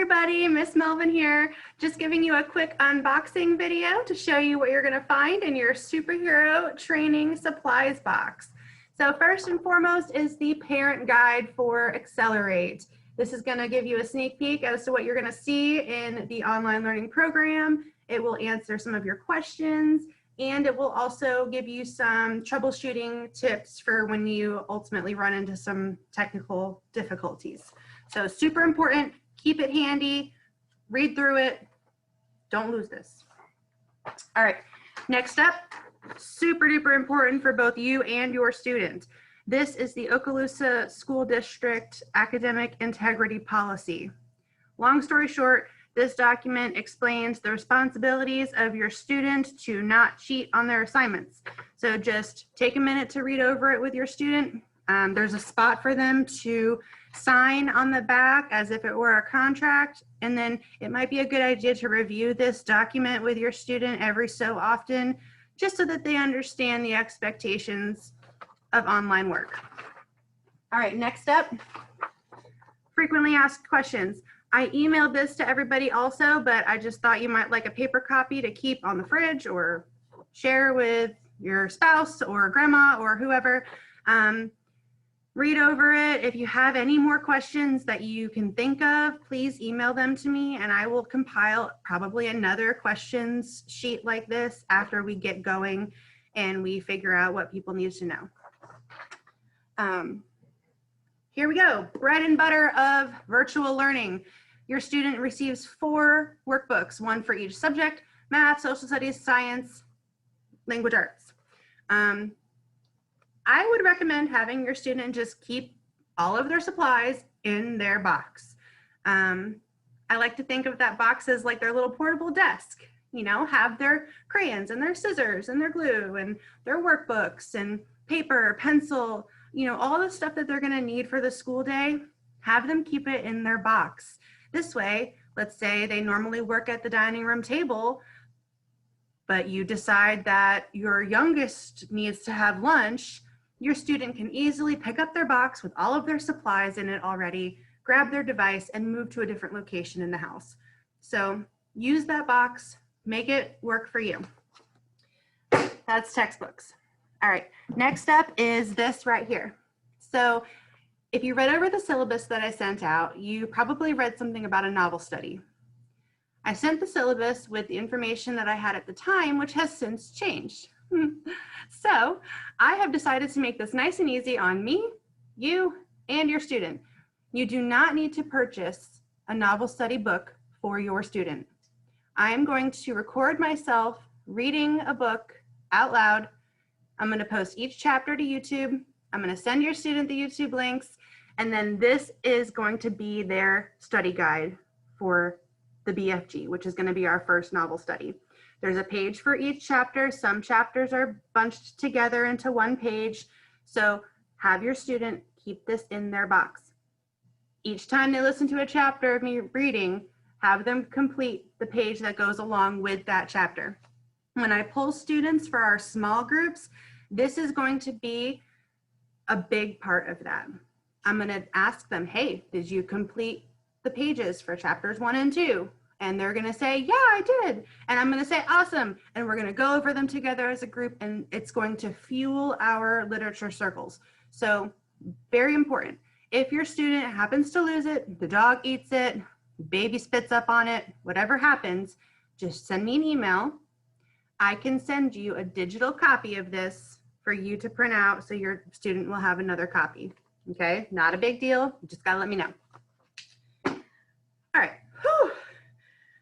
everybody, Miss Melvin here, just giving you a quick unboxing video to show you what you're going to find in your superhero training supplies box. So first and foremost is the parent guide for Accelerate. This is going to give you a sneak peek as to what you're going to see in the online learning program. It will answer some of your questions, and it will also give you some troubleshooting tips for when you ultimately run into some technical difficulties. So super important, keep it handy, read through it, don't lose this. All right, next up, super duper important for both you and your student. This is the Okaloosa School District Academic Integrity Policy. Long story short, this document explains the responsibilities of your student to not cheat on their assignments. So just take a minute to read over it with your student. There's a spot for them to sign on the back as if it were a contract, and then it might be a good idea to review this document with your student every so often, just so that they understand the expectations of online work. All right, next up, frequently asked questions. I emailed this to everybody also, but I just thought you might like a paper copy to keep on the fridge or share with your spouse or grandma or whoever. Read over it. If you have any more questions that you can think of, please email them to me and I will compile probably another questions sheet like this after we get going and we figure out what people need to know. Here we go, bread and butter of virtual learning. Your student receives 4 workbooks, one for each subject: math, social studies, science, language arts. I would recommend having your student just keep all of their supplies in their box. I like to think of that box as like their little portable desk, you know, have their crayons and their scissors and their glue and their workbooks and paper, pencil, you know, all the stuff that they're gonna need for the school day, have them keep it in their box. This way, let's say they normally work at the dining room table, but you decide that your youngest needs to have lunch, your student can easily pick up their box with all of their supplies in it already, grab their device, and move to a different location in the house. So use that box, make it work for you. That's textbooks. All right, next up is this right here. So if you read over the syllabus that I sent out, you probably read something about a novel study. I sent the syllabus with the information that I had at the time, which has since changed. So I have decided to make this nice and easy on me, you, and your student. You do not need to purchase a novel study book for your student. I am going to record myself reading a book out loud. I'm going to post each chapter to YouTube. I'm going to send your student the YouTube links, and then this is going to be their study guide for the BFG, which is going to be our first novel study. There's a page for each chapter. Some chapters are bunched together into one page. So have your student keep this in their box. Each time they listen to a chapter of me reading, have them complete the page that goes along with that chapter. When I pull students for our small groups, this is going to be a big part of that. I'm going to ask them, hey, did you complete the pages for chapters 1 and 2? And they're going to say, yeah, I did. And I'm going to say, awesome. And we're going to go over them together as a group, and it's going to fuel our literature circles. So very important. If your student happens to lose it, the dog eats it, baby spits up on it, whatever happens, just send me an email. I can send you a digital copy of this for you to print out so your student will have another copy. Okay, not a big deal. You just gotta let me know. All right. Whew.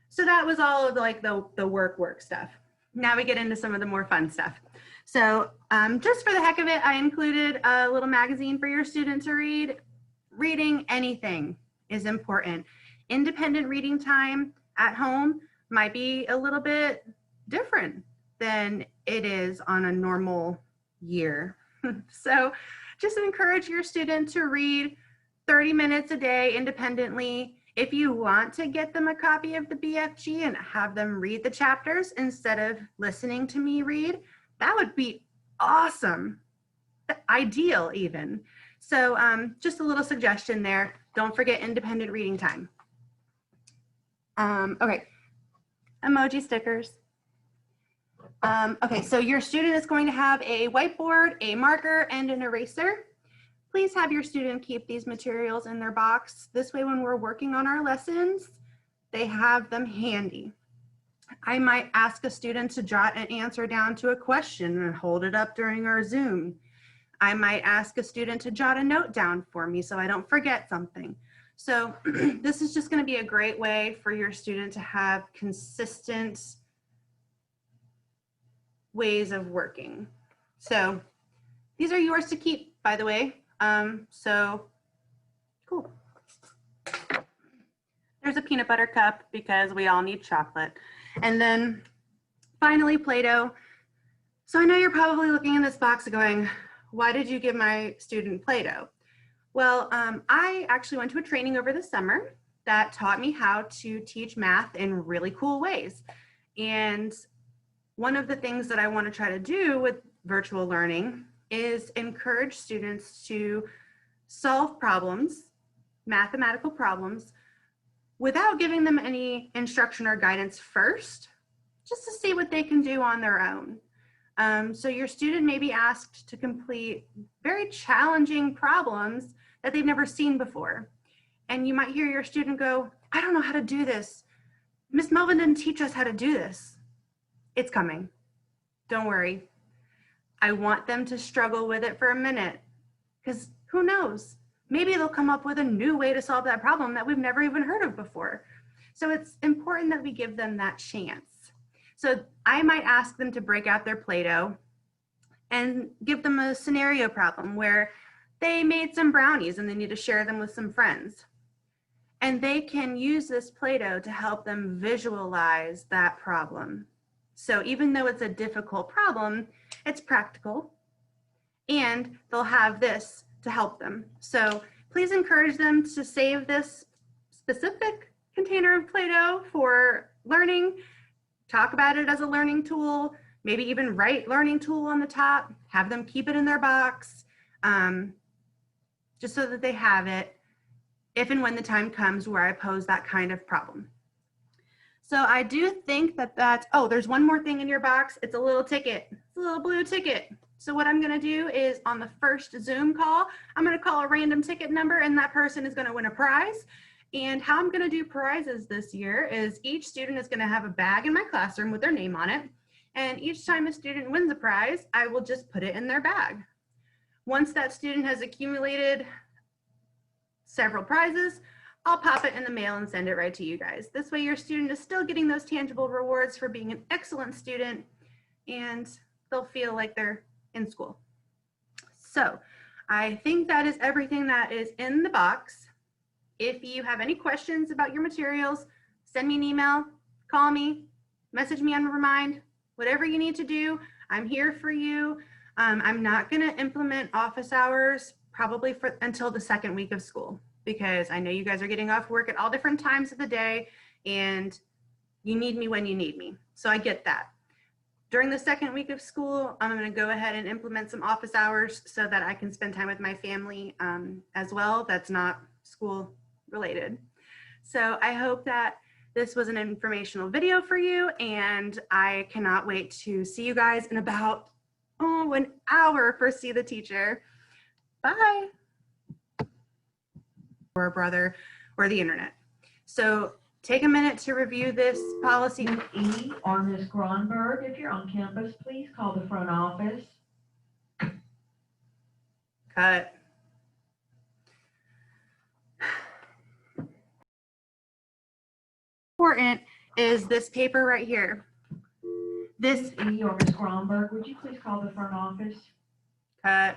So that was all of like the work stuff. Now we get into some of the more fun stuff. So just for the heck of it, I included a little magazine for your student to read. Reading anything is important. Independent reading time at home might be a little bit different than it is on a normal year. So just encourage your student to read 30 minutes a day independently. If you want to get them a copy of the BFG and have them read the chapters instead of listening to me read, that would be awesome, ideal even. So just a little suggestion there. Don't forget independent reading time. Okay, emoji stickers. Okay, so your student is going to have a whiteboard, a marker, and an eraser. Please have your student keep these materials in their box. This way, when we're working on our lessons, they have them handy. I might ask a student to jot an answer down to a question and hold it up during our Zoom. I might ask a student to jot a note down for me so I don't forget something. So this is just going to be a great way for your student to have consistent ways of working. So these are yours to keep, by the way. So cool. There's a peanut butter cup because we all need chocolate. And then finally, Play-Doh. So I know you're probably looking in this box going, why did you give my student Play-Doh? Well, I actually went to a training over the summer that taught me how to teach math in really cool ways. And one of the things that I want to try to do with virtual learning is encourage students to solve problems, mathematical problems, without giving them any instruction or guidance first, just to see what they can do on their own. So your student may be asked to complete very challenging problems that they've never seen before. And you might hear your student go, I don't know how to do this. Miss Melvin didn't teach us how to do this. It's coming. Don't worry. I want them to struggle with it for a minute, because who knows? Maybe they'll come up with a new way to solve that problem that we've never even heard of before. So it's important that we give them that chance. So I might ask them to break out their Play-Doh and give them a scenario problem where they made some brownies and they need to share them with some friends. And they can use this Play-Doh to help them visualize that problem. So even though it's a difficult problem, it's practical, and they'll have this to help them. So please encourage them to save this specific container of Play-Doh for learning, talk about it as a learning tool, maybe even write learning tool on the top, have them keep it in their box, just so that they have it if and when the time comes where I pose that kind of problem. So I do think that oh, there's one more thing in your box. It's a little ticket. It's a little blue ticket. So what I'm gonna do is on the first Zoom call, I'm gonna call a random ticket number and that person is gonna win a prize. And how I'm gonna do prizes this year is each student is gonna have a bag in my classroom with their name on it. And each time a student wins a prize, I will just put it in their bag. Once that student has accumulated several prizes, I'll pop it in the mail and send it right to you guys. This way your student is still getting those tangible rewards for being an excellent student, and they'll feel like they're in school. So I think that is everything that is in the box. If you have any questions about your materials, send me an email, call me, message me on Remind, whatever you need to do, I'm here for you. I'm not gonna implement office hours probably until the second week of school, because I know you guys are getting off work at all different times of the day and you need me when you need me. So I get that. During the second week of school, I'm gonna go ahead and implement some office hours so that I can spend time with my family as well. That's not school related. So I hope that this was an informational video for you, and I cannot wait to see you guys in about an hour for See the Teacher. Bye. Or a brother or the internet. So take a minute to review this policy. E or Ms. Gronberg, if you're on campus, please call the front office. Cut. Important is this paper right here. This E or Ms. Gronberg, would you please call the front office? Cut.